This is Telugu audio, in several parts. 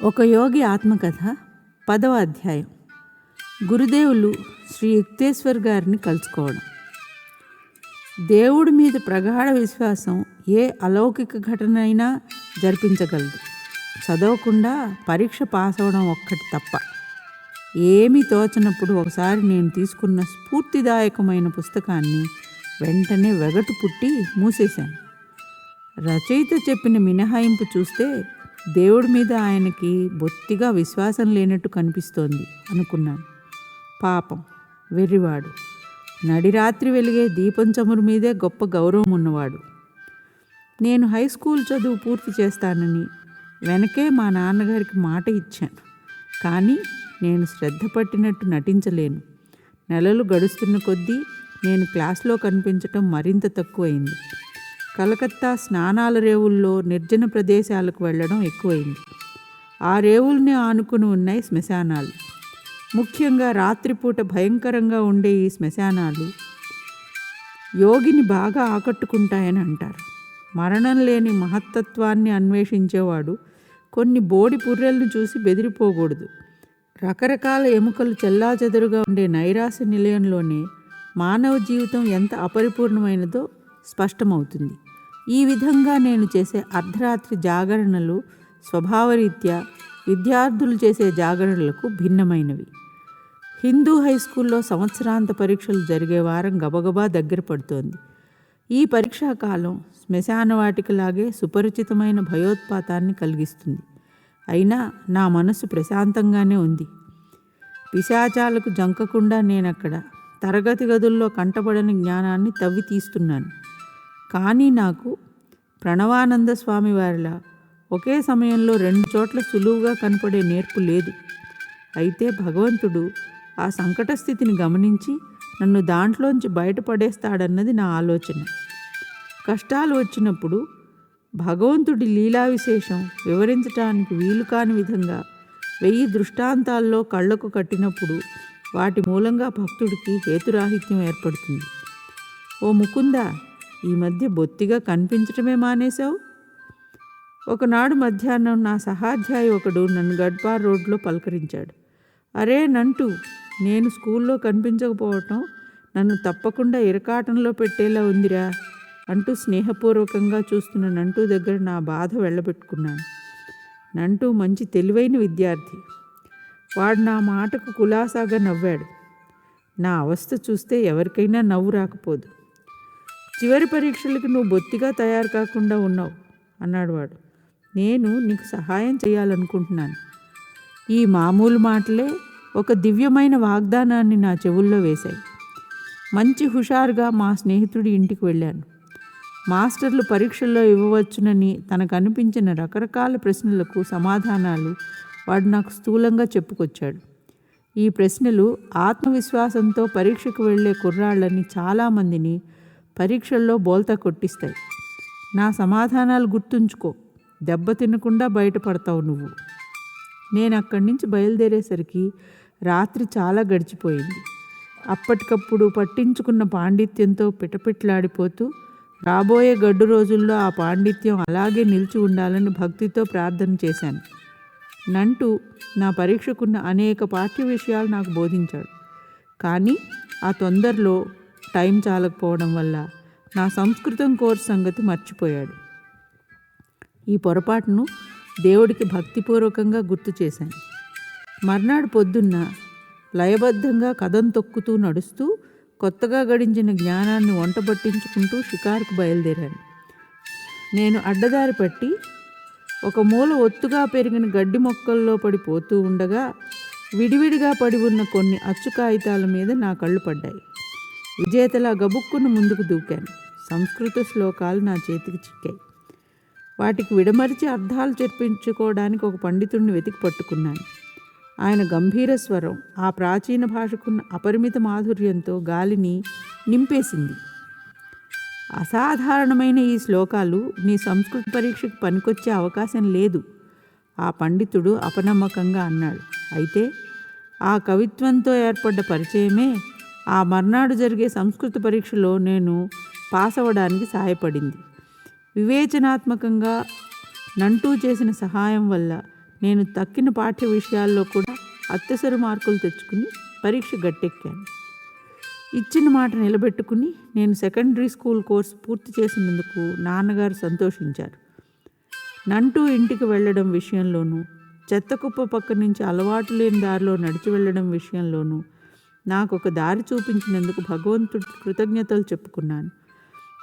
ఒక యోగి ఆత్మకథ 10వ అధ్యాయం. గురుదేవులు శ్రీ యుక్తేశ్వర్ గారిని కలుసుకోవడం. దేవుడి మీద ప్రగాఢ విశ్వాసం ఏ అలౌకిక ఘటన అయినా జరిపించగలదు. చదవకుండా పరీక్ష పాస్ అవడం ఒక్కటి తప్ప. ఏమీ తోచనప్పుడు ఒకసారి నేను తీసుకున్న స్ఫూర్తిదాయకమైన పుస్తకాన్ని వెంటనే వెగటు పుట్టి మూసేశాను. రచయిత చెప్పిన మినహాయింపు చూస్తే దేవుడి మీద ఆయనకి బొత్తిగా విశ్వాసం లేనట్టు కనిపిస్తోంది అనుకున్నాను. పాపం, వెర్రివాడు. నడిరాత్రి వెలిగే దీపం చమురు మీదే గొప్ప గౌరవం ఉన్నవాడు. నేను హై స్కూల్ చదువు పూర్తి చేస్తానని వెనకే మా నాన్నగారికి మాట ఇచ్చాను. కానీ నేను శ్రద్ధ పట్టినట్టు నటించలేను. నెలలు గడుస్తున్న కొద్దీ నేను క్లాస్లో కనిపించటం మరింత తక్కువైంది. కలకత్తా స్నానాల రేవుల్లో నిర్జన ప్రదేశాలకు వెళ్ళడం ఎక్కువైంది. ఆ రేవుల్ని ఆనుకుని ఉన్నాయి శ్మశానాలు. ముఖ్యంగా రాత్రిపూట భయంకరంగా ఉండే ఈ శ్మశానాలు యోగిని బాగా ఆకట్టుకుంటాయని అంటారు. మరణం లేని మహత్తత్వాన్ని అన్వేషించేవాడు కొన్ని బోడి పుర్రెలను చూసి బెదిరిపోకూడదు. రకరకాల ఎముకలు చెల్లాచెదురుగా ఉండే నైరాశ నిలయంలోనే మానవ జీవితం ఎంత అపరిపూర్ణమైనదో స్పష్టమవుతుంది. ఈ విధంగా నేను చేసే అర్ధరాత్రి జాగరణలు స్వభావరీత్యా విద్యార్థులు చేసే జాగరణలకు భిన్నమైనవి. హిందూ హై స్కూల్లో సంవత్సరాంత పరీక్షలు జరిగే వారం గబగబా దగ్గర పడుతోంది. ఈ పరీక్షాకాలం శ్మశాన వాటికలాగే సుపరిచితమైన భయోత్పాతాన్ని కలిగిస్తుంది. అయినా నా మనసు ప్రశాంతంగానే ఉంది. పిశాచాలకు జంకకుండా నేనక్కడ తరగతి గదుల్లో కంటపడని జ్ఞానాన్ని తవ్వి తీస్తున్నాను. కానీ నాకు ప్రణవానంద స్వామి వారిలా ఒకే సమయంలో 2 చోట్ల సులువుగా కనపడే నేర్పు లేదు. అయితే భగవంతుడు ఆ సంకట స్థితిని గమనించి నన్ను దాంట్లోంచి బయటపడేస్తాడన్నది నా ఆలోచన. కష్టాలు వచ్చినప్పుడు భగవంతుడి లీలా విశేషం వివరించటానికి వీలు కాని విధంగా 1000 దృష్టాంతాల్లో కళ్ళకు కట్టినప్పుడు వాటి మూలంగా భక్తుడికి హేతురాహిత్యం ఏర్పడుతుంది. ఓ ముకుందా, ఈ మధ్య బొత్తిగా కనిపించటమే మానేశావు. ఒకనాడు మధ్యాహ్నం నా సహాధ్యాయి ఒకడు నన్ను గడ్పార్ రోడ్లో పలకరించాడు. అరే నంటూ, నేను స్కూల్లో కనిపించకపోవటం నన్ను తప్పకుండా ఇరకాటంలో పెట్టేలా ఉందిరా అంటూ స్నేహపూర్వకంగా చూస్తున్న నంటూ దగ్గర నా బాధ వెళ్ళబెట్టుకున్నాను. నంటూ మంచి తెలివైన విద్యార్థి. వాడు నా మాటకు కులాసాగా నవ్వాడు. నా అవస్థ చూస్తే ఎవరికైనా నవ్వు రాకపోదు. చివరి పరీక్షలకి నువ్వు బొత్తిగా తయారు కాకుండా ఉన్నావు అన్నాడు వాడు. నేను నీకు సహాయం చేయాలనుకుంటున్నాను. ఈ మామూలు మాటలే ఒక దివ్యమైన వాగ్దానాన్ని నా చెవుల్లో వేశాయి. మంచి హుషారుగా మా స్నేహితుడి ఇంటికి వెళ్ళాను. మాస్టర్లు పరీక్షల్లో ఇవ్వవచ్చునని తనకు అనిపించిన రకరకాల ప్రశ్నలకు సమాధానాలు వాడు నాకు స్థూలంగా చెప్పుకొచ్చాడు. ఈ ప్రశ్నలు ఆత్మవిశ్వాసంతో పరీక్షకు వెళ్ళే కుర్రాళ్ళని చాలామందిని పరీక్షల్లో బోల్తా కొట్టిస్తాయి. నా సమాధానాలు గుర్తుంచుకో, దెబ్బ తినకుండా బయటపడతావు నువ్వు. నేను అక్కడి నుంచి బయలుదేరేసరికి రాత్రి చాలా గడిచిపోయింది. అప్పటికప్పుడు పట్టించుకున్న పాండిత్యంతో పిటపిట్లాడిపోతూ రాబోయే గడ్డు రోజుల్లో ఆ పాండిత్యం అలాగే నిలిచి ఉండాలని భక్తితో ప్రార్థన చేశాను. నంటూ నా పరీక్షకున్న అనేక పాఠ్య విషయాలు నాకు బోధించాడు. కానీ ఆ తొందరలో టైం చాలకపోవడం వల్ల నా సంస్కృతం కోర్సు సంగతి మర్చిపోయాడు. ఈ పొరపాటును దేవుడికి భక్తిపూర్వకంగా గుర్తు చేశాను. మర్నాడు పొద్దున్న లయబద్ధంగా కదం తొక్కుతూ నడుస్తూ కొత్తగా గడించిన జ్ఞానాన్ని వంట పట్టించుకుంటూ షికారుకు బయలుదేరాను. నేను అడ్డదారి పట్టి ఒక మూల ఒత్తుగా పెరిగిన గడ్డి మొక్కల్లో పడిపోతూ ఉండగా విడివిడిగా పడి ఉన్న కొన్ని అచ్చు కాగితాల మీద నా కళ్ళు పడ్డాయి. విజేతలా గబుక్కును ముందుకు దూకాను. సంస్కృత శ్లోకాలు నా చేతికి చిక్కాయి. వాటికి విడమరిచి అర్థాలు చెప్పించుకోవడానికి ఒక పండితుడిని వెతికి పట్టుకున్నాను. ఆయన గంభీర స్వరం ఆ ప్రాచీన భాషకున్న అపరిమిత మాధుర్యంతో గాలిని నింపేసింది. అసాధారణమైన ఈ శ్లోకాలు నీ సంస్కృత పరీక్షకు పనికొచ్చే అవకాశం లేదు, ఆ పండితుడు అపనమ్మకంగా అన్నాడు. అయితే ఆ కవిత్వంతో ఏర్పడ్డ పరిచయమే ఆ మర్నాడు జరిగే సంస్కృత పరీక్షలో నేను పాస్ అవ్వడానికి సహాయపడింది. వివేచనాత్మకంగా నంటూ చేసిన సహాయం వల్ల నేను తక్కిన పాఠ్య విషయాల్లో కూడా అత్యవసర మార్కులు తెచ్చుకుని పరీక్ష గట్టెక్కాను. ఇచ్చిన మాట నిలబెట్టుకుని నేను సెకండరీ స్కూల్ కోర్సు పూర్తి చేసినందుకు నాన్నగారు సంతోషించారు. నంటూ ఇంటికి వెళ్ళడం విషయంలోనూ, చెత్తకుప్ప పక్క నుంచి అలవాటు లేని దారిలో నడిచి వెళ్ళడం విషయంలోనూ నాకు ఒక దారి చూపించినందుకు భగవంతుడికి కృతజ్ఞతలు చెప్పుకున్నాను.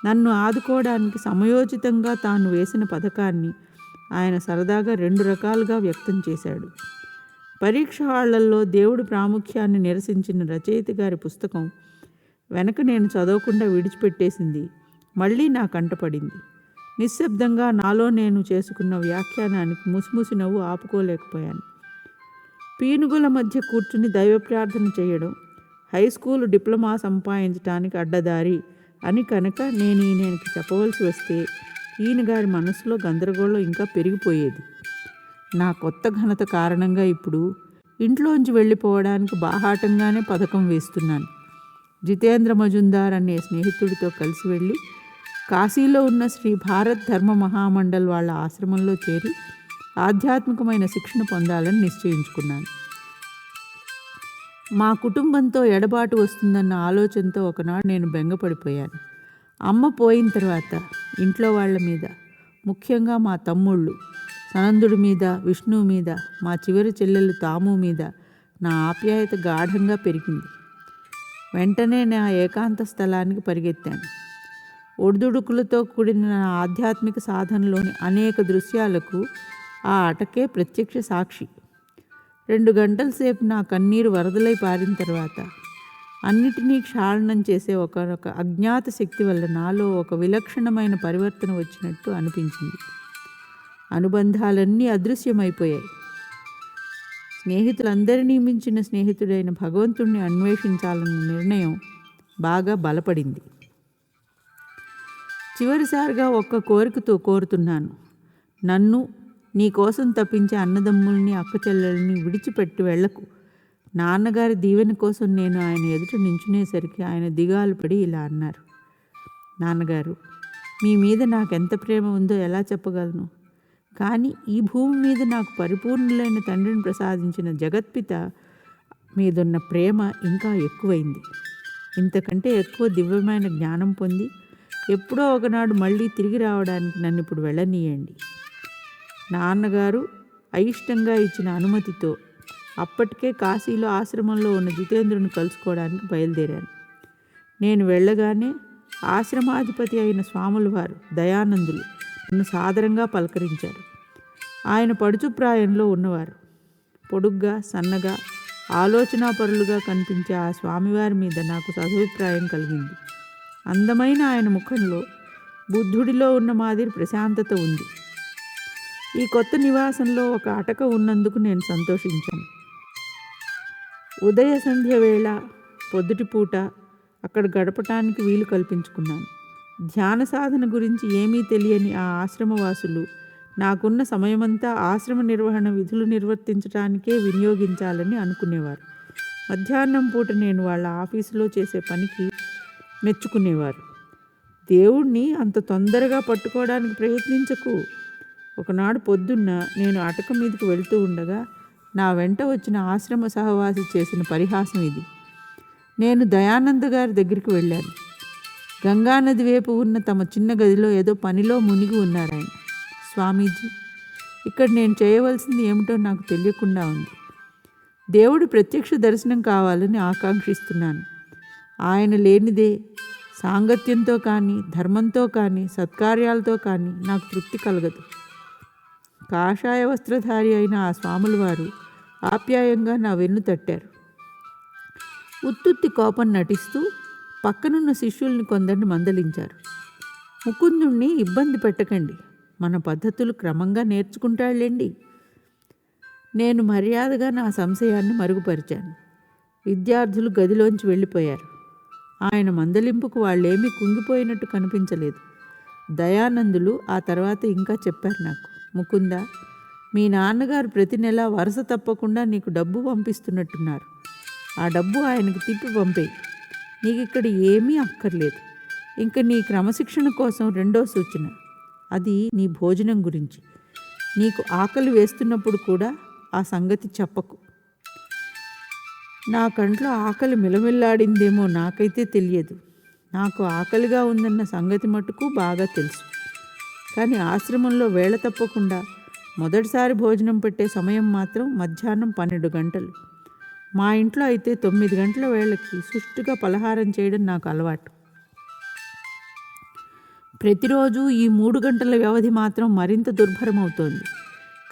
నన్ను ఆదుకోవడానికి సమయోచితంగా తాను వేసిన పథకాన్ని ఆయన సరదాగా 2 రకాలుగా వ్యక్తం చేశాడు. పరీక్ష హాళ్లల్లో దేవుడి ప్రాముఖ్యాన్ని నిరసించిన రచయిత గారి పుస్తకం వెనక నేను చదవకుండా విడిచిపెట్టేసింది మళ్ళీ నా కంటపడింది. నిశ్శబ్దంగా నాలో నేను చేసుకున్న వ్యాఖ్యానానికి ముసిముసి నవ్వు ఆపుకోలేకపోయాను. పీనుగుల మధ్య కూర్చుని దైవ ప్రార్థన చేయడం హై స్కూలు డిప్లొమా సంపాదించడానికి అడ్డదారి అని కనుక నేను ఈయనకి చెప్పవలసి వస్తే ఈయన గారి మనసులో గందరగోళం ఇంకా పెరిగిపోయేది. నా కొత్త ఘనత కారణంగా ఇప్పుడు ఇంట్లోంచి వెళ్ళిపోవడానికి బాహాటంగానే పథకం వేస్తున్నాను. జితేంద్ర మజుందార్ అనే స్నేహితుడితో కలిసి వెళ్ళి కాశీలో ఉన్న శ్రీ భారత్ ధర్మ మహామండల్ వాళ్ళ ఆశ్రమంలో చేరి ఆధ్యాత్మికమైన శిక్షణ పొందాలని నిశ్చయించుకున్నాను. మా కుటుంబంతో ఎడబాటు వస్తుందన్న ఆలోచనతో ఒకనాడు నేను బెంగపడిపోయాను. అమ్మ పోయిన తర్వాత ఇంట్లో వాళ్ళ మీద, ముఖ్యంగా మా తమ్ముళ్ళు సనందుడి మీద, విష్ణు మీద, మా చివరి చెల్లెలు తాము మీద నా ఆప్యాయత గాఢంగా పెరిగింది. వెంటనే నా ఏకాంత స్థలానికి పరిగెత్తాను. ఒడిదుడుకులతో కూడిన నా ఆధ్యాత్మిక సాధనలోని అనేక దృశ్యాలకు ఆ అటకే ప్రత్యక్ష సాక్షి. 2 గంటల సేపు నా కన్నీరు వరదలై పారిన తర్వాత అన్నిటినీ క్షాళనం చేసే ఒక అజ్ఞాత శక్తి వల్ల నాలో ఒక విలక్షణమైన పరివర్తన వచ్చినట్టు అనిపించింది. అనుబంధాలన్నీ అదృశ్యమైపోయాయి. స్నేహితులందరినీ మించిన స్నేహితుడైన భగవంతుణ్ణి అన్వేషించాలన్న నిర్ణయం బాగా బలపడింది. చివరిసారిగా ఒక్క కోరికతో కోరుతున్నాను. నన్ను, నీ కోసం తప్పించే అన్నదమ్ముల్ని, అక్క చెల్లెల్ని విడిచిపెట్టి వెళ్ళకు. నాన్నగారి దీవెన కోసం నేను ఆయన ఎదుట నించునేసరికి ఆయన దిగాలు పడి ఇలా అన్నారు. నాన్నగారు, మీ మీద నాకెంత ప్రేమ ఉందో ఎలా చెప్పగలను? కానీ ఈ భూమి మీద నాకు పరిపూర్ణులైన తండ్రిని ప్రసాదించిన జగత్పిత మీదున్న ప్రేమ ఇంకా ఎక్కువైంది. ఇంతకంటే ఎక్కువ దివ్యమైన జ్ఞానం పొంది ఎప్పుడో ఒకనాడు మళ్ళీ తిరిగి రావడానికి నన్ను ఇప్పుడు వెళ్ళనీయండి. నాన్నగారు అయిష్టంగా ఇచ్చిన అనుమతితో అప్పటికే కాశీలో ఆశ్రమంలో ఉన్న జితేంద్రుని కలుసుకోవడానికి బయలుదేరాను. నేను వెళ్ళగానే ఆశ్రమాధిపతి అయిన స్వాముల వారు దయానందులు నన్ను సాదరంగా పలకరించారు. ఆయన పడుచుప్రాయంలో ఉన్నవారు. పొడుగ్గా, సన్నగా, ఆలోచనాపరులుగా కనిపించే ఆ స్వామివారి మీద నాకు సదభిప్రాయం కలిగింది. అందమైన ఆయన ముఖంలో బుద్ధుడిలో ఉన్న మాదిరి ప్రశాంతత ఉంది. ఈ కొత్త నివాసంలో ఒక అటక ఉన్నందుకు నేను సంతోషించాను. ఉదయ సంధ్య వేళ, పొద్దుటిపూట అక్కడ గడపటానికి వీలు కల్పించుకున్నాను. ధ్యాన సాధన గురించి ఏమీ తెలియని ఆ ఆశ్రమవాసులు నాకున్న సమయమంతా ఆశ్రమ నిర్వహణ విధులు నిర్వర్తించడానికే వినియోగించాలని అనుకునేవారు. మధ్యాహ్నం పూట నేను వాళ్ళ ఆఫీసులో చేసే పనికి మెచ్చుకునేవారు. దేవుణ్ణి అంత తొందరగా పట్టుకోవడానికి ప్రయత్నించకు. ఒకనాడు పొద్దున్న నేను అటక మీదకి వెళ్తూ ఉండగా నా వెంట వచ్చిన ఆశ్రమ సహవాసి చేసిన పరిహాసం ఇది. నేను దయానంద గారి దగ్గరికి వెళ్ళాను. గంగానది వైపు ఉన్న తమ చిన్న గదిలో ఏదో పనిలో మునిగి ఉన్నారాయన. స్వామీజీ, ఇక్కడ నేను చేయవలసింది ఏమిటో నాకు తెలియకుండా ఉంది. దేవుడి ప్రత్యక్ష దర్శనం కావాలని ఆకాంక్షిస్తున్నాను. ఆయన లేనిదే సాంగత్యంతో కానీ, ధర్మంతో కానీ, సత్కార్యాలతో కానీ నాకు తృప్తి కలగదు. కాషాయ వస్త్రధారి అయిన ఆ స్వాముల వారు ఆప్యాయంగా నా వెన్ను తట్టారు. ఉత్తుత్తి కోపం నటిస్తూ పక్కనున్న శిష్యుల్ని కొందరిని మందలించారు. ముకుందుణ్ణి ఇబ్బంది పెట్టకండి, మన పద్ధతులు క్రమంగా నేర్చుకుంటాళ్ళండి. నేను మర్యాదగా నా సంశయాన్ని మరుగుపరిచాను. విద్యార్థులు గదిలోంచి వెళ్ళిపోయారు. ఆయన మందలింపుకు వాళ్ళేమీ కుంగిపోయినట్టు కనిపించలేదు. దయానందులు ఆ తర్వాత ఇంకా చెప్పారు నాకు. ముకుంద, మీ నాన్నగారు ప్రతి నెల వరుస తప్పకుండా నీకు డబ్బు పంపిస్తున్నట్టున్నారు. ఆ డబ్బు ఆయనకి తిప్పి పంపేయి. నీకు ఇక్కడ ఏమీ అక్కర్లేదు. ఇంకా నీ క్రమశిక్షణ కోసం 2వ సూచన, అది నీ భోజనం గురించి. నీకు ఆకలి వేస్తున్నప్పుడు కూడా ఆ సంగతి చెప్పకు. నా కంట్లో ఆకలి మిలమిల్లాడిందేమో నాకైతే తెలియదు. నాకు ఆకలిగా ఉందన్న సంగతి మటుకు బాగా తెలుసు. కానీ ఆశ్రమంలో వేళ తప్పకుండా మొదటిసారి భోజనం పెట్టే సమయం మాత్రం మధ్యాహ్నం 12 గంటలు. మా ఇంట్లో అయితే 9 గంటల వేళకి సుష్టుగా పలహారం చేయడం నాకు అలవాటు. ప్రతిరోజు ఈ 3 గంటల వ్యవధి మాత్రం మరింత దుర్భరమవుతోంది.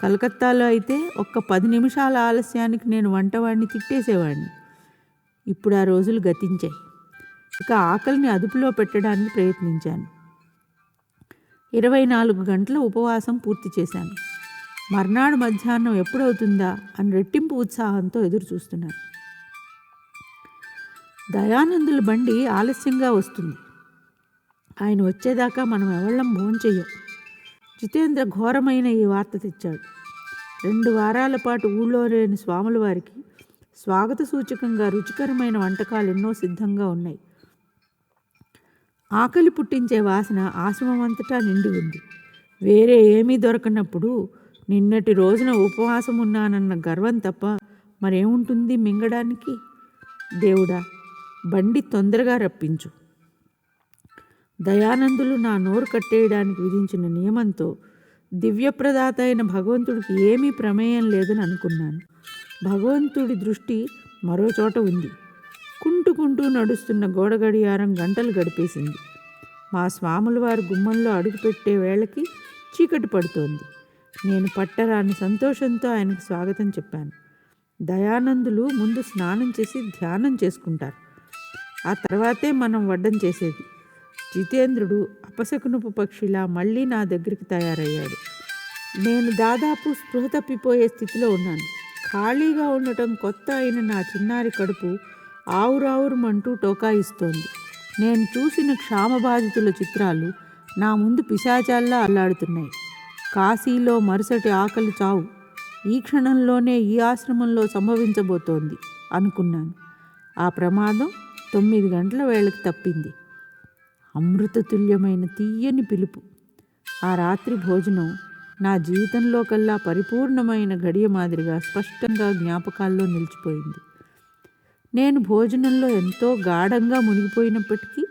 కలకత్తాలో అయితే ఒక్క 10 నిమిషాల ఆలస్యానికి నేను వంటవాడిని తిట్టేసేవాడిని. ఇప్పుడు ఆ రోజులు గతించాయి. ఇక ఆకలిని అదుపులో పెట్టడానికి ప్రయత్నించాను. 24 గంటల ఉపవాసం పూర్తి చేశాను. మర్నాడు మధ్యాహ్నం ఎప్పుడవుతుందా అని రెట్టింపు ఉత్సాహంతో ఎదురు చూస్తున్నాను. దయానందుల బండి ఆలస్యంగా వస్తుంది. ఆయన వచ్చేదాకా మనం ఎవళ్ళం భోంచెయ్యం. జితేంద్ర ఘోరమైన ఈ వార్త తెచ్చాడు. 2 వారాల పాటు ఊళ్ళో లేని స్వాముల వారికి స్వాగత సూచకంగా రుచికరమైన వంటకాలు ఎన్నో సిద్ధంగా ఉన్నాయి. ఆకలి పుట్టించే వాసన ఆశ్రమం అంతటా నిండి ఉంది. వేరే ఏమీ దొరకనప్పుడు నిన్నటి రోజున ఉపవాసం ఉన్నానన్న గర్వం తప్ప మరేముంటుంది మింగడానికి? దేవుడా, బండి తొందరగా రప్పించు. దయానందులు నా నోరు కట్టేయడానికి విధించిన నియమంతో దివ్యప్రదాత అయిన భగవంతుడికి ఏమీ ప్రమేయం లేదని అనుకున్నాను. భగవంతుడి దృష్టి మరో చోట ఉంది. కుంటూ నడుస్తున్న గోడ గడియారం గంటలు గడిపేసింది. మా స్వాముల వారి గుమ్మంలో అడుగుపెట్టే వేళకి చీకటి పడుతోంది. నేను పట్టరాని సంతోషంతో ఆయనకు స్వాగతం చెప్పాను. దయానందులు ముందు స్నానం చేసి ధ్యానం చేసుకుంటారు. ఆ తర్వాతే మనం వడ్డం చేసేది. జితేంద్రుడు అపశకునపు పక్షిలా మళ్ళీ నా దగ్గరికి తయారయ్యాడు. నేను దాదాపు స్పృహ తప్పిపోయే స్థితిలో ఉన్నాను. ఖాళీగా ఉండటం కొత్త అయిన నా చిన్నారి కడుపు ఆవురావురుమంటూ టోకాయిస్తోంది. నేను చూసిన క్షామబాధితుల చిత్రాలు నా ముందు పిశాచాల్లా అల్లాడుతున్నాయి. కాశీలో మరుసటి ఆకలి చావు ఈ క్షణంలోనే ఈ ఆశ్రమంలో సంభవించబోతోంది అనుకున్నాను. ఆ ప్రమాదం 9 గంటల వేళకి తప్పింది. అమృతతుల్యమైన తీయని పిలుపు. ఆ రాత్రి భోజనం నా జీవితంలో కల్లా పరిపూర్ణమైన గడియ మాదిరిగా స్పష్టంగా జ్ఞాపకాల్లో నిలిచిపోయింది. నేను భోజనంలో ఎంతో గాఢంగా మునిగిపోయినప్పటికీ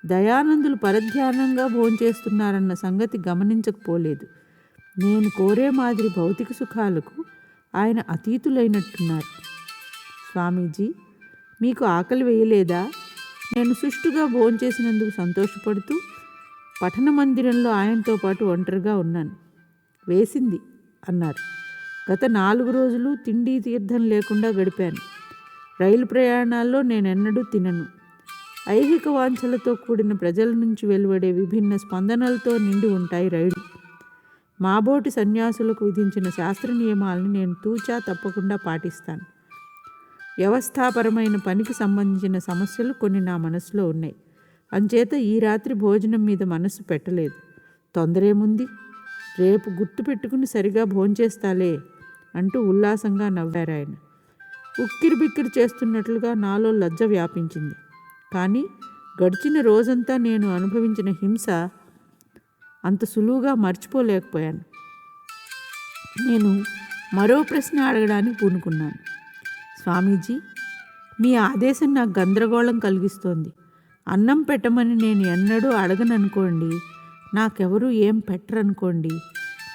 దయానందులు పరధ్యానంగా భోంచేస్తున్నారన్న సంగతి గమనించకపోలేదు. నేను కోరే మాదిరి భౌతిక సుఖాలకు ఆయన అతీతులైనట్టున్నారు. స్వామీజీ, మీకు ఆకలి వేయలేదా? నేను సుష్టుగా భోంచేసినందుకు సంతోషపడుతూ పఠన మందిరంలో ఆయనతో పాటు ఒంటరిగా ఉన్నాను. వేసింది అన్నారు. గత 4 రోజులు తిండి తీర్థం లేకుండా గడిపాను. రైలు ప్రయాణాల్లో నేనెన్నడూ తినను. ఐహిక వాంఛలతో కూడిన ప్రజల నుంచి వెలువడే విభిన్న స్పందనలతో నిండి ఉంటాయి రైళ్లు. మాబోటి సన్యాసులకు విధించిన శాస్త్ర నియమాలను నేను తూచా తప్పకుండా పాటిస్తాను. వ్యవస్థాపరమైన పనికి సంబంధించిన సమస్యలు కొన్ని నా మనసులో ఉన్నాయి. అంచేత ఈ రాత్రి భోజనం మీద మనస్సు పెట్టలేదు. తొందరేముంది, రేపు గుర్తు పెట్టుకుని సరిగా భోంచేస్తాలే అంటూ ఉల్లాసంగా నవ్వారాయన. ఉక్కిరిబిక్కిరి చేస్తున్నట్లుగా నాలో లజ్జ వ్యాపించింది. కానీ గడిచిన రోజంతా నేను అనుభవించిన హింస అంత సులువుగా మర్చిపోలేకపోయాను. నేను మరో ప్రశ్న అడగడానికి పూనుకున్నాను. స్వామీజీ, మీ ఆదేశం నాకు గందరగోళం కలిగిస్తోంది. అన్నం పెట్టమని నేను ఎన్నడూ అడగననుకోండి, నాకెవరూ ఏం పెట్టరనుకోండి,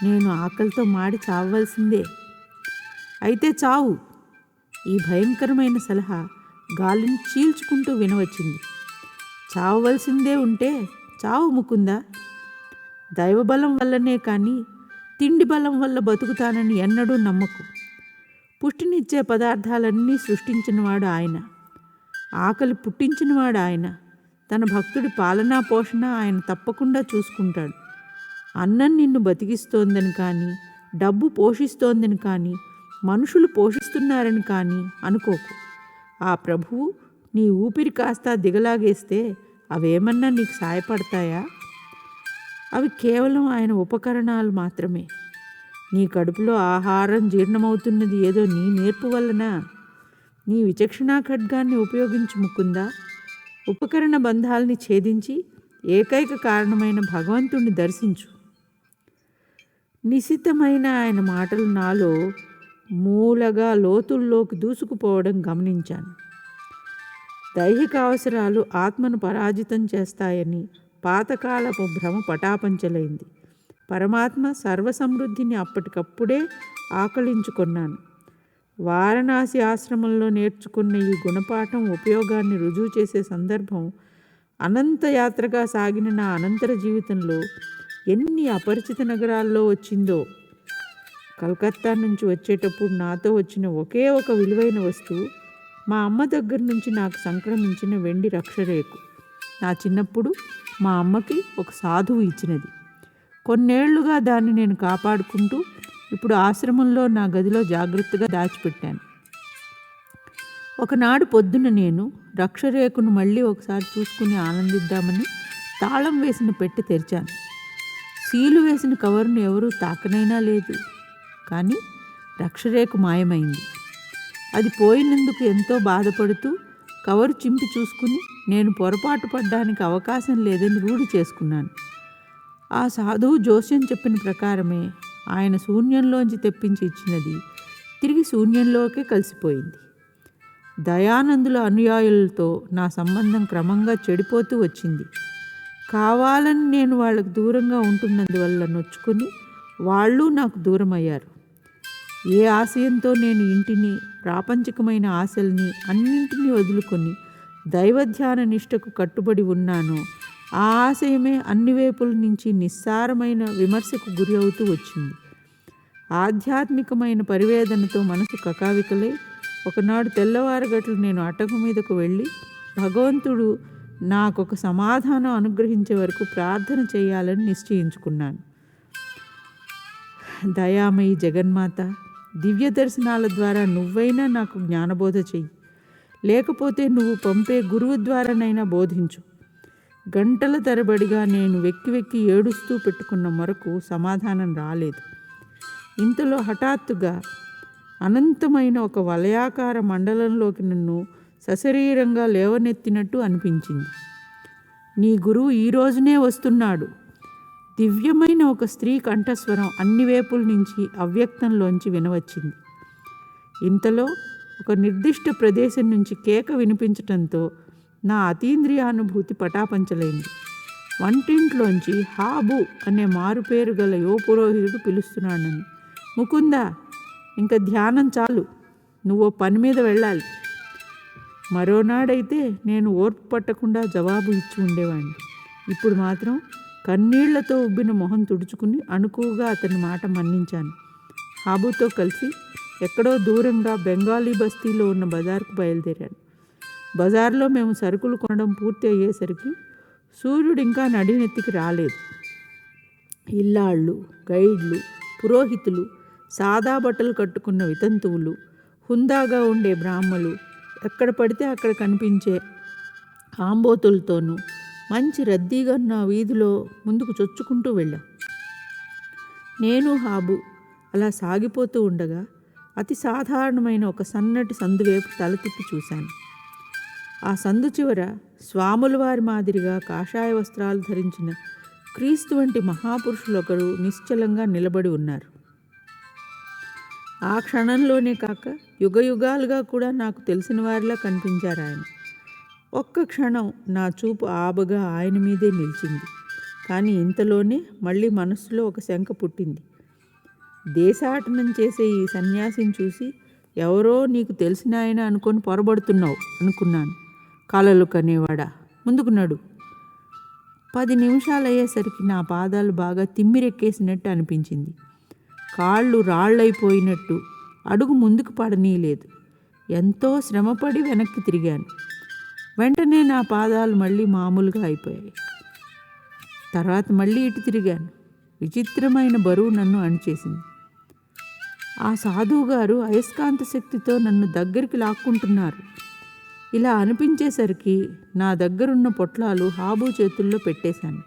నేను ఆకలితో మాడి చావవలసిందే. అయితే చావు. ఈ భయంకరమైన సలహా గాలిని చీల్చుకుంటూ వినవచ్చింది. చావవలసిందే ఉంటే చావు ముకుందా. దైవబలం వల్లనే కానీ తిండి బలం వల్ల బతుకుతానని ఎన్నడూ నమ్మకు. పుష్టినిచ్చే పదార్థాలన్నీ సృష్టించినవాడు ఆయన. ఆకలి పుట్టించినవాడు ఆయన. తన భక్తుడి పాలనా పోషణ ఆయన తప్పకుండా చూసుకుంటాడు. అన్నం నిన్ను బతికిస్తోందని కానీ, డబ్బు పోషిస్తోందని కానీ, మనుషులు పోషిస్తున్నారని కానీ అనుకోకు. ఆ ప్రభువు నీ ఊపిరి కాస్త దిగలాగేస్తే అవేమన్నా నీకు సాయపడతాయా? అవి కేవలం ఆయన ఉపకరణాలు మాత్రమే. నీ కడుపులో ఆహారం జీర్ణమవుతున్నది ఏదో నీ నేర్పు వలన. నీ విచక్షణా ఖడ్గాన్ని ఉపయోగించి ముకుందా, ఉపకరణ బంధాల్ని ఛేదించి ఏకైక కారణమైన భగవంతుణ్ణి దర్శించు. నిశితమైన ఆయన మాటలు నాలో మూలగా లోతుల్లోకి దూసుకుపోవడం గమనించాను. దైహిక అవసరాలు ఆత్మను పరాజితం చేస్తాయని పాతకాలపు భ్రమ పటాపంచలైంది. పరమాత్మ సర్వసమృద్ధిని అప్పటికప్పుడే ఆకళించుకున్నాను. వారణాసి ఆశ్రమంలో నేర్చుకున్న ఈ గుణపాఠం ఉపయోగాన్ని రుజువు చేసే సందర్భం అనంతయాత్రగా సాగిన నా అనంతర జీవితంలో ఎన్ని అపరిచిత నగరాల్లో వచ్చిందో. కలకత్తా నుంచి వచ్చేటప్పుడు నాతో వచ్చిన ఒకే ఒక విలువైన వస్తువు మా అమ్మ దగ్గర నుంచి నాకు సంక్రమించిన వెండి రక్షరేకు. నా చిన్నప్పుడు మా అమ్మకి ఒక సాధువు ఇచ్చినది. కొన్నేళ్లుగా దాన్ని నేను కాపాడుకుంటూ ఇప్పుడు ఆశ్రమంలో నా గదిలో జాగ్రత్తగా దాచిపెట్టాను. ఒకనాడు పొద్దున నేను రక్షరేకును మళ్ళీ ఒకసారి చూసుకుని ఆనందిద్దామని తాళం వేసిన పెట్టె తెరిచాను. సీలు వేసిన కవర్ను ఎవరూ తాకనైనా లేదు. కానీ రక్షరేకు మాయమైంది. అది పోయినందుకు ఎంతో బాధపడుతూ కవరు చింపి చూసుకుని నేను పొరపాటు పడ్డానికి అవకాశం లేదని రూఢి చేసుకున్నాను. ఆ సాధువు జోస్యం చెప్పిన ప్రకారమే ఆయన శూన్యంలోంచి తెప్పించి ఇచ్చినది తిరిగి శూన్యంలోకే కలిసిపోయింది. దయానందుల అనుయాయులతో నా సంబంధం క్రమంగా చెడిపోతూ వచ్చింది. కావాలని నేను వాళ్ళకు దూరంగా ఉంటున్నందువల్ల నొచ్చుకొని వాళ్ళు నాకు దూరం అయ్యారు. ఏ ఆశయంతో నేను ఇంటిని, ప్రాపంచికమైన ఆశల్ని అన్నింటినీ వదులుకొని దైవధ్యాన నిష్టకు కట్టుబడి ఉన్నానో ఆ ఆశయమే అన్ని వైపుల నుంచి నిస్సారమైన విమర్శకు గురి అవుతూ వచ్చింది. ఆధ్యాత్మికమైన పరివేదనతో మనసు కకావికలై ఒకనాడు తెల్లవారగట్లు నేను అటక మీదకు వెళ్ళి భగవంతుడు నాకొక సమాధానం అనుగ్రహించే వరకు ప్రార్థన చేయాలని నిశ్చయించుకున్నాను. దయామయి జగన్మాత, దివ్య దర్శనాల ద్వారా నువ్వైనా నాకు జ్ఞానబోధ చెయ్యి, లేకపోతే నువ్వు పంపే గురువు ద్వారానైనా బోధించు. గంటల తరబడిగా నేను వెక్కి వెక్కి ఏడుస్తూ పెట్టుకున్న మొరకు సమాధానం రాలేదు. ఇంతలో హఠాత్తుగా అనంతమైన ఒక వలయాకార మండలంలోకి నన్ను సశరీరంగా లేవనెత్తినట్టు అనిపించింది. నీ గురువు ఈ రోజునే వస్తున్నాడు. దివ్యమైన ఒక స్త్రీ కంఠస్వరం అన్ని వైపుల నుంచి అవ్యక్తంలోంచి వినవచ్చింది. ఇంతలో ఒక నిర్దిష్ట ప్రదేశం నుంచి కేక వినిపించటంతో నా అతీంద్రియానుభూతి పటాపంచలైంది. వంటింట్లోంచి హాబు అనే మారుపేరు గల యువ పురోహితుడు పిలుస్తున్నాడని. ముకుందా, ఇంకా ధ్యానం చాలు, నువ్వు పని మీద వెళ్ళాలి. మరోనాడైతే నేను ఓర్పు పట్టకుండా జవాబు ఇచ్చి ఉండేవాడిని. ఇప్పుడు మాత్రం కన్నీళ్లతో ఉబ్బిన మొహం తుడుచుకుని అణుకువగా అతని మాట మన్నించాను. హాబుతో కలిసి ఎక్కడో దూరంగా బెంగాలీ బస్తీలో ఉన్న బజార్కు బయలుదేరాను. బజార్లో మేము సరుకులు కొనడం పూర్తి అయ్యేసరికి సూర్యుడు ఇంకా నడినెత్తికి రాలేదు. ఇల్లాళ్ళు, గైడ్లు, పురోహితులు, సాదా బట్టలు కట్టుకున్న వితంతువులు, హుందాగా ఉండే బ్రాహ్మలు, ఎక్కడ పడితే అక్కడ కనిపించే ఆంబోతులతోనూ మంచి రద్దీగా ఉన్న వీధిలో ముందుకు చొచ్చుకుంటూ వెళ్ళాం. నేను హాబు అలా సాగిపోతూ ఉండగా అతి సాధారణమైన ఒక సన్నటి సందు వైపు తల తిప్పి చూశాను. ఆ సందు చివర స్వాముల వారి మాదిరిగా కాషాయ వస్త్రాలు ధరించిన క్రీస్తు వంటి మహాపురుషులు ఒకరు నిశ్చలంగా నిలబడి ఉన్నారు. ఆ క్షణంలోనే కాక యుగయుగాలుగా కూడా నాకు తెలిసిన వారిలా కనిపించారు ఆయన. ఒక్క క్షణం నా చూపు ఆబగా ఆయన మీదే నిలిచింది. కానీ ఇంతలోనే మళ్ళీ మనస్సులో ఒక శంక పుట్టింది. దేశాటనం చేసే ఈ సన్యాసిని చూసి ఎవరో నీకు తెలిసిన ఆయన అనుకొని పొరబడుతున్నావు అనుకున్నాను. కలలు కనేవాడా, ముందుకు నడు. 10 నిమిషాలు అయ్యేసరికి నా పాదాలు బాగా తిమ్మిరెక్కేసినట్టు అనిపించింది. కాళ్ళు రాళ్ళైపోయినట్టు అడుగు ముందుకు పడనీయలేదు. ఎంతో శ్రమపడి వెనక్కి తిరిగాను. వెంటనే నా పాదాలు మళ్ళీ మామూలుగా అయిపోయాయి. తర్వాత మళ్ళీ ఇటు తిరిగాను. విచిత్రమైన బరువు నన్ను అణిచేసింది. ఆ సాధువు గారు అయస్కాంత శక్తితో నన్ను దగ్గరికి లాక్కుంటున్నారు. ఇలా అనిపించేసరికి నా దగ్గరున్న పొట్లాలు హాబు చేతుల్లో పెట్టేశాను.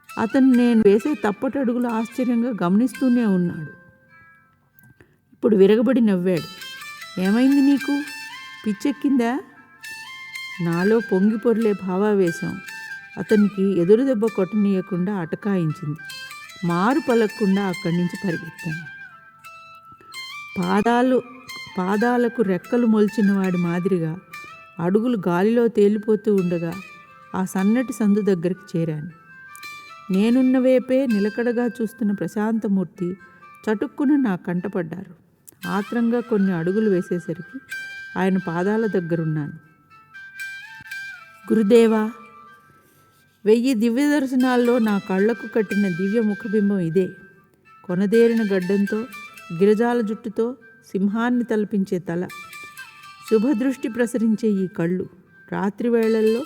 అతను నేను వేసే తప్పటడుగులు ఆశ్చర్యంగా గమనిస్తూనే ఉన్నాడు. ఇప్పుడు విరగబడి నవ్వాడు. ఏమైంది నీకు, పిచ్చెక్కిందా? నాలో పొంగి పొర్లే భావావేశం అతనికి ఎదురు దెబ్బ కొట్టనీయకుండా అటకాయించింది. మారు పలకకుండా అక్కడి నుంచి పరిగెత్తాను. పాదాలకు రెక్కలు మొలిచిన వాడి మాదిరిగా అడుగులు గాలిలో తేలిపోతూ ఉండగా ఆ సన్నటి సందు దగ్గరికి చేరాను. నేనున్న వైపే నిలకడగా చూస్తున్న ప్రశాంతమూర్తి చటుక్కున నా కంటపడ్డారు. ఆత్రంగా కొన్ని అడుగులు వేసేసరికి ఆయన పాదాల దగ్గరున్నాను. గురుదేవా! 1000 దివ్య దర్శనాల్లో నా కళ్ళకు కట్టిన దివ్య ముఖబింబం ఇదే. కొనదేరిన గడ్డంతో, గిరజాల జుట్టుతో, సింహాన్ని తలపించే తల, శుభదృష్టి ప్రసరించే ఈ కళ్ళు రాత్రి వేళల్లో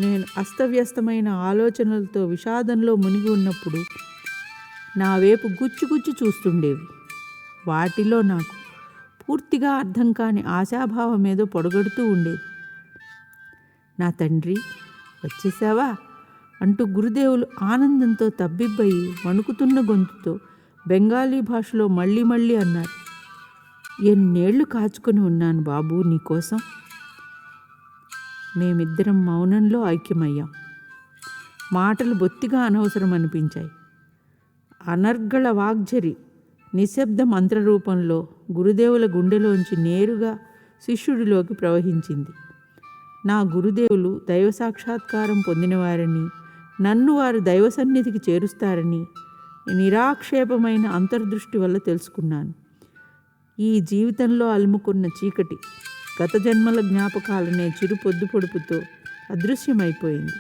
నేను అస్తవ్యస్తమైన ఆలోచనలతో విషాదంలో మునిగి ఉన్నప్పుడు నా వైపు గుచ్చుగుచ్చు చూస్తుండేవి. వాటిలో నాకు పూర్తిగా అర్థం కాని ఆశాభావం ఏదో పొడగడుతూ ఉండేది. నా తండ్రి, వచ్చేసావా అంటూ గురుదేవులు ఆనందంతో తబ్బిబ్బయి వణుకుతున్న గొంతుతో బెంగాలీ భాషలో మళ్ళీ మళ్ళీ అన్నారు. ఎన్నేళ్లు కాచుకొని ఉన్నాను బాబు నీకోసం. మేమిద్దరం మౌనంలో ఐక్యమయ్యాం. మాటలు బొత్తిగా అనవసరం అనిపించాయి. అనర్గళ వాగ్జరి నిశ్శబ్ద మంత్రరూపంలో గురుదేవుల గుండెలోంచి నేరుగా శిష్యుడిలోకి ప్రవహించింది. నా గురుదేవులు దైవ సాక్షాత్కారం పొందినవారని, నన్ను వారు దైవ సన్నిధికి చేరుస్తారని నిరాక్షేపమైన అంతర్దృష్టి వల్ల తెలుసుకున్నాను. ఈ జీవితంలో అలుముకున్న చీకటి గత జన్మల జ్ఞాపకాలనే చిరు పొద్దు పొడుపుతో అదృశ్యమైపోయింది.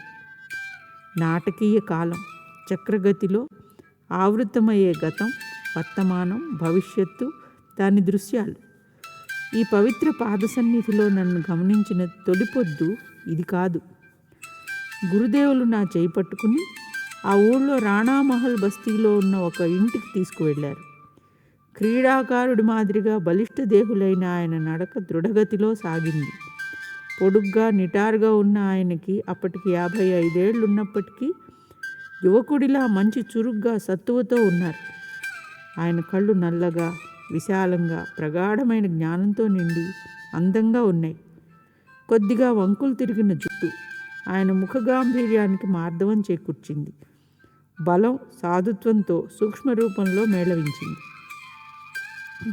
నాటకీయ కాలం చక్రగతిలో ఆవృతమయ్యే గతం, వర్తమానం, భవిష్యత్తు, దాని దృశ్యాలు. ఈ పవిత్ర పాదసన్నిధిలో నన్ను గమనించిన తొలి పొద్దు ఇది కాదు. గురుదేవులు నా చేయి పట్టుకుని ఆ ఊళ్ళో రాణామహల్ బస్తీలో ఉన్న ఒక ఇంటికి తీసుకువెళ్ళారు. క్రీడాకారుడి మాదిరిగా బలిష్ట దేహులైన ఆయన నడక దృఢగతిలో సాగింది. పొడుగ్గా నిటారుగా ఉన్న ఆయనకి అప్పటికి 55 ఏళ్ళు ఉన్నప్పటికీ యువకుడిలా మంచి చురుగ్గా సత్తువతో ఉన్నారు. ఆయన కళ్ళు నల్లగా, విశాలంగా, ప్రగాఢమైన జ్ఞానంతో నిండి అందంగా ఉన్నాయి. కొద్దిగా వంకులు తిరిగిన జుట్టు ఆయన ముఖగాంభీర్యానికి మార్దవం చేకూర్చింది. బలం, సాధుత్వంతో సూక్ష్మ రూపంలో మేళవించింది.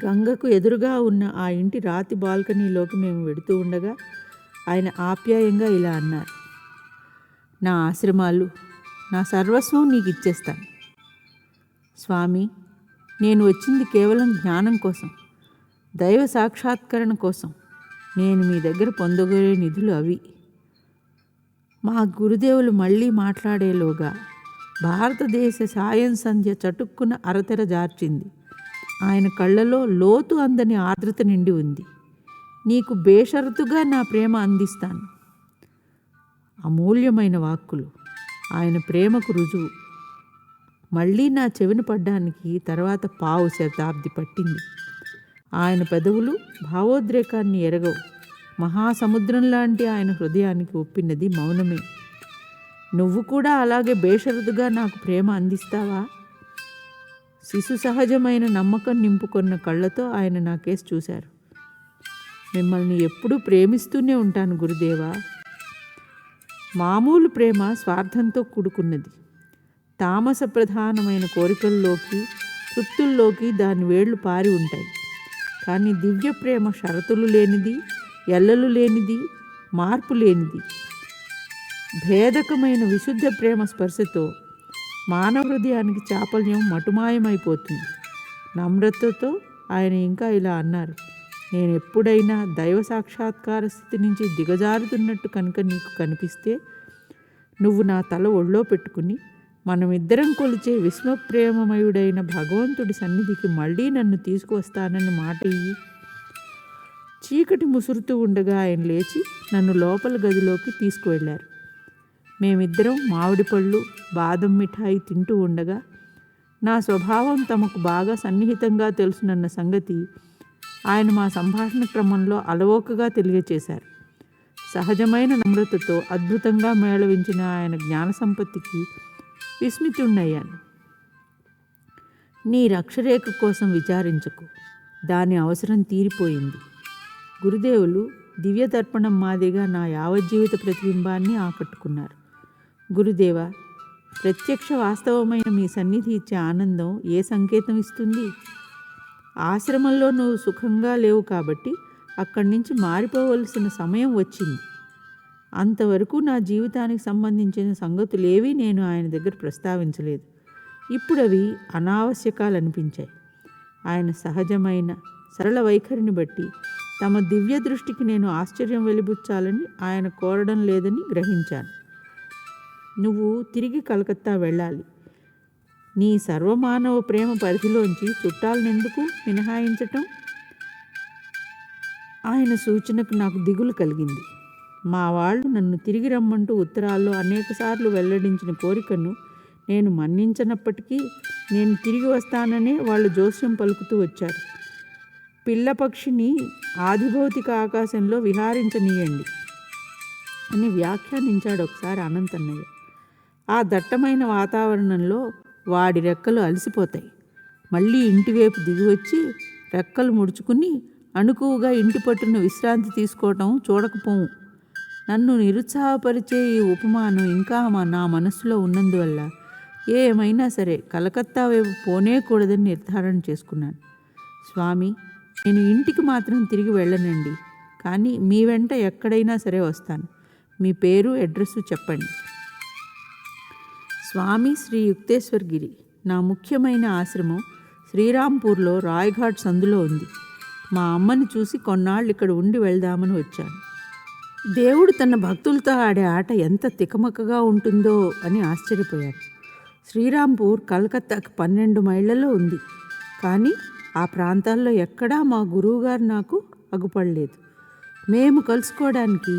గంగకు ఎదురుగా ఉన్న ఆ ఇంటి రాతి బాల్కనీలోకి మేము వెడుతూ ఉండగా ఆయన ఆప్యాయంగా ఇలా అన్నారు. నా ఆశ్రమాలు, నా సర్వస్వం నీకు ఇచ్చేస్తాను. స్వామి, నేను వచ్చింది కేవలం జ్ఞానం కోసం, దైవ సాక్షాత్కరణ కోసం. నేను మీ దగ్గర పొందగోరే నిధులు అవి. మా గురుదేవులు మళ్ళీ మాట్లాడేలోగా భారతదేశ సాయం సంధ్య చటుక్కున అరతెర జార్చింది. ఆయన కళ్ళలో లోతు అందని ఆర్ద్రత నిండి ఉంది. నీకు బేషరతుగా నా ప్రేమ అందిస్తాను. అమూల్యమైన వాక్కులు, ఆయన ప్రేమకు రుజువు మళ్ళీ నా చెవిన పడ్డానికి తర్వాత పావు శతాబ్ది పట్టింది. ఆయన పెదవులు భావోద్రేకాన్ని ఎరగవు. మహాసముద్రం లాంటి ఆయన హృదయానికి ఒప్పినది మౌనమే. నువ్వు కూడా అలాగే బేషరతుగా నాకు ప్రేమ అందిస్తావా? శిశు సహజమైన నమ్మకం నింపుకొన్న కళ్ళతో ఆయన నా కేసు చూశారు. మిమ్మల్ని ఎప్పుడూ ప్రేమిస్తూనే ఉంటాను గురుదేవా. మామూలు ప్రేమ స్వార్థంతో కూడుకున్నది. తామస ప్రధానమైన కోరికల్లోకి, తృప్తుల్లోకి దాని వేళ్లు పారి ఉంటాయి. కానీ దివ్య ప్రేమ షరతులు లేనిది, ఎల్లలు లేనిది, మార్పు లేనిది. భేదకమైన విశుద్ధ ప్రేమ స్పర్శతో మానవ హృదయానికి చాపల్యం మటుమాయమైపోతుంది. నమ్రతతో ఆయన ఇంకా ఇలా అన్నారు. నేను ఎప్పుడైనా దైవ సాక్షాత్కార స్థితి నుంచి దిగజారుతున్నట్టు కనుక నీకు కనిపిస్తే నువ్వు నా తల ఒళ్ళో పెట్టుకుని మనమిద్దరం కొలిచే విశ్వప్రేమమయుడైన భగవంతుడి సన్నిధికి మళ్ళీ నన్ను తీసుకువస్తానని మాట ఇయ్యి. చీకటి ముసురుతూ ఉండగా ఆయన లేచి నన్ను లోపల గదిలోకి తీసుకువెళ్ళారు. మేమిద్దరం మామిడి పళ్ళు, బాదం మిఠాయి తింటూ ఉండగా నా స్వభావం తమకు బాగా సన్నిహితంగా తెలుసునన్న సంగతి ఆయన మా సంభాషణ క్రమంలో అలవోకగా తెలియచేశారు. సహజమైన నమ్రతతో అద్భుతంగా మేళవించిన ఆయన జ్ఞాన సంపత్తికి విస్మితుణ్ణయ్యాను. నీ రక్షరేఖ కోసం విచారించకు, దాని అవసరం తీరిపోయింది. గురుదేవులు దివ్య తర్పణం మాదిరిగా నా యావజ్జీవిత ప్రతిబింబాన్ని ఆకట్టుకున్నారు. గురుదేవా, ప్రత్యక్ష వాస్తవమైన మీ సన్నిధి ఇచ్చే ఆనందం ఏ సంకేతం ఇస్తుంది? ఆశ్రమంలో నువ్వు సుఖంగా లేవు కాబట్టి అక్కడి నుంచి మారిపోవలసిన సమయం వచ్చింది. అంతవరకు నా జీవితానికి సంబంధించిన సంగతులేవీ నేను ఆయన దగ్గర ప్రస్తావించలేదు. ఇప్పుడు అవి అనావశ్యకాలనిపించాయి. ఆయన సహజమైన సరళ వైఖరిని బట్టి తమ దివ్య దృష్టికి నేను ఆశ్చర్యం వెలిబుచ్చాలని ఆయన కోరడం లేదని గ్రహించాను. నువ్వు తిరిగి కలకత్తా వెళ్ళాలి. నీ సర్వమానవ ప్రేమ పరిధిలోంచి చుట్టాలనెందుకు మినహాయించటం? ఆయన సూచనకు నాకు దిగులు కలిగింది. మా వాళ్ళు నన్ను తిరిగి రమ్మంటూ ఉత్తరాల్లో అనేకసార్లు వెల్లడించిన కోరికను నేను మన్నించనప్పటికీ నేను తిరిగి వస్తాననే వాళ్ళు జోస్యం పలుకుతూ వచ్చారు. పిల్లపక్షిని ఆదిభౌతిక ఆకాశంలో విహారించనీయండి అని వ్యాఖ్యానించాడు ఒకసారి అనంతన్నయ్య. ఆ దట్టమైన వాతావరణంలో వాడి రెక్కలు అలసిపోతాయి. మళ్ళీ ఇంటివైపు దిగివచ్చి రెక్కలు ముడుచుకుని అణుకువగా ఇంటి పట్టున విశ్రాంతి తీసుకోవటం చూడకపోము. నన్ను నిరుత్సాహపరిచే ఈ ఉపమానం ఇంకా నా మనస్సులో ఉన్నందువల్ల ఏమైనా సరే కలకత్తా వైపు పోనేకూడదని నిర్ధారణ చేసుకున్నాను. స్వామి, నేను ఇంటికి మాత్రం తిరిగి వెళ్ళనండి, కానీ మీ వెంట ఎక్కడైనా సరే వస్తాను. మీ పేరు, అడ్రస్సు చెప్పండి. స్వామి శ్రీ యుక్తేశ్వర్ గిరి. నా ముఖ్యమైన ఆశ్రమం శ్రీరాంపూర్లో రాయ్ఘాట్ సందులో ఉంది. మా అమ్మని చూసి కొన్నాళ్ళు ఇక్కడ ఉండి వెళ్దామని వచ్చాను. దేవుడు తన భక్తులతో ఆడే ఆట ఎంత తికమకగా ఉంటుందో అని ఆశ్చర్యపోయాను. శ్రీరాంపూర్ కలకత్తాకి 12 మైళ్ళలో ఉంది. కానీ ఆ ప్రాంతాల్లో ఎక్కడా మా గురువుగారు నాకు అగుపడలేదు. మేము కలుసుకోవడానికి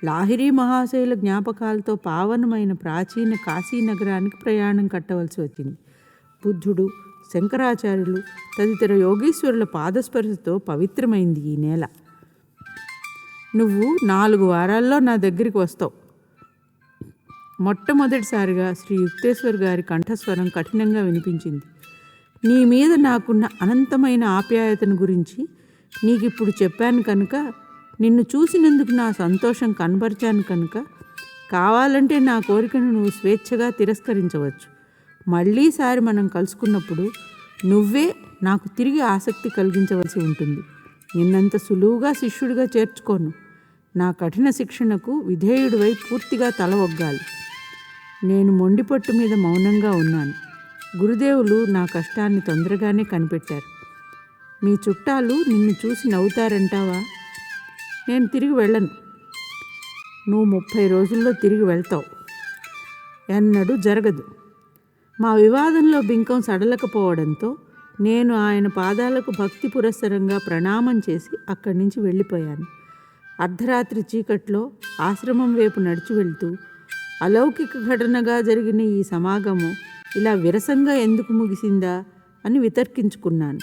లాహిరీ మహాశైల జ్ఞాపకాలతో పావనమైన ప్రాచీన కాశీనగరానికి ప్రయాణం కట్టవలసి వచ్చింది. బుద్ధుడు, శంకరాచార్యులు తదితర యోగీశ్వరుల పాదస్పర్శతో పవిత్రమైంది ఈ నేల. నువ్వు 4 వారాల్లో నా దగ్గరికి వస్తావు. మొట్టమొదటిసారిగా శ్రీ యుక్తేశ్వర్ గారి కంఠస్వరం కఠినంగా వినిపించింది. నీ మీద నాకున్న అనంతమైన ఆప్యాయతను గురించి నీకిప్పుడు చెప్పాను కనుక, నిన్ను చూసినందుకు నా సంతోషం కనబరిచాను కనుక, కావాలంటే నా కోరికను నువ్వు స్వేచ్ఛగా తిరస్కరించవచ్చు. మళ్ళీసారి మనం కలుసుకున్నప్పుడు నువ్వే నాకు తిరిగి ఆసక్తి కలిగించవలసి ఉంటుంది. నిన్నంత సులువుగా శిష్యుడిగా చేర్చుకోను. నా కఠిన శిక్షణకు విధేయుడివై పూర్తిగా తల ఒగ్గాలి. నేను మొండిపట్టు మీద మౌనంగా ఉన్నాను. గురుదేవులు నా కష్టాన్ని తొందరగానే కనిపెట్టారు. మీ చుట్టాలు నిన్ను చూసి నవ్వుతారంటావా? నేను తిరిగి వెళ్ళను. నువ్వు 30 రోజుల్లో తిరిగి వెళ్తావు. ఎన్నడూ జరగదు. మా వివాదంలో బింకం సడలకపోవడంతో నేను ఆయన పాదాలకు భక్తి పురస్సరంగా ప్రణామం చేసి అక్కడి నుంచి వెళ్ళిపోయాను. అర్ధరాత్రి చీకట్లో ఆశ్రమం వైపు నడిచి వెళ్తూ అలౌకిక ఘటనగా జరిగిన ఈ సమాగమం ఇలా విరసంగా ఎందుకు ముగిసిందా అని వితర్కించుకున్నాను.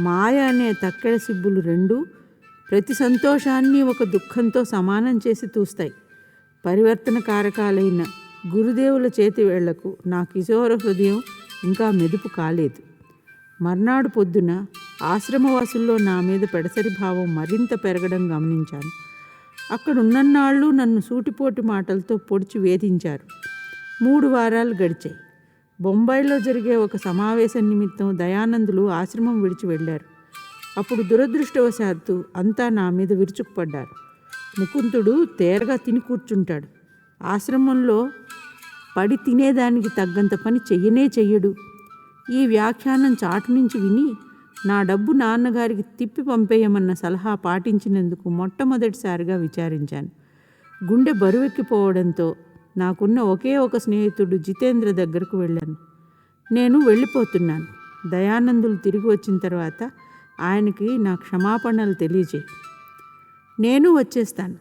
మాయ అనే తక్కెడ సిబ్బులు రెండూ ప్రతి సంతోషాన్ని ఒక దుఃఖంతో సమానం చేసి తూస్తాయి. పరివర్తన కారకాలైన గురుదేవుల చేతి వేళ్లకు నా కిశోర హృదయం ఇంకా మెదుపు కాలేదు. మర్నాడు పొద్దున ఆశ్రమవాసుల్లో నా మీద పెడసరి భావం మరింత పెరగడం గమనించాను. అక్కడున్నన్నాళ్ళు నన్ను సూటిపోటి మాటలతో పొడిచి వేధించారు. 3 వారాలు గడిచాయి. బొంబాయిలో జరిగే ఒక సమావేశం నిమిత్తం దయానందులు ఆశ్రమం విడిచి వెళ్ళారు. అప్పుడు దురదృష్టవశాత్తు అంతా నా మీద విరుచుకుపడ్డారు. ముకుందుడు తేరగా తిని కూర్చుంటాడు. ఆశ్రమంలో పడి తినేదానికి తగ్గంత పని చెయ్యడు. ఈ వ్యాఖ్యానం చాటు నుంచి విని నా డబ్బు నాన్నగారికి తిప్పి పంపేయమన్న సలహా పాటించినందుకు మొట్టమొదటిసారిగా విచారించాను. గుండె బరువెక్కిపోవడంతో నాకున్న ఒకే ఒక స్నేహితుడు జితేంద్ర దగ్గరకు వెళ్ళాను. నేను వెళ్ళిపోతున్నాను. దయానందులు తిరిగి వచ్చిన తర్వాత ఆయనకి నా క్షమాపణలు తెలియజేయి. నేను వచ్చేస్తాను.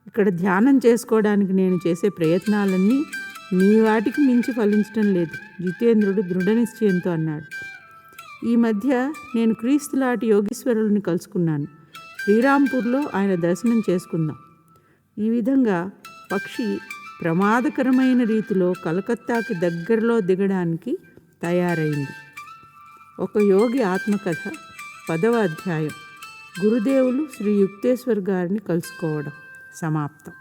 ఇక్కడ ధ్యానం చేసుకోవడానికి నేను చేసే ప్రయత్నాలన్నీ నీ వాటికి మించి ఫలించడం లేదు, జితేంద్రుడు దృఢ నిశ్చయంతో అన్నాడు. ఈ మధ్య నేను క్రీస్తులాంటి యోగీశ్వరుల్ని కలుసుకున్నాను. శ్రీరాంపూర్లో ఆయన దర్శనం చేసుకుందాం. ఈ విధంగా పక్షి ప్రమాదకరమైన రీతిలో కలకత్తాకి దగ్గరలో దిగడానికి తయారైంది. ఒక యోగి ఆత్మకథ 10వ అధ్యాయం. గురుదేవులు శ్రీ యుక్తేశ్వర్ గారిని కలుసుకోవడం సమాప్తం.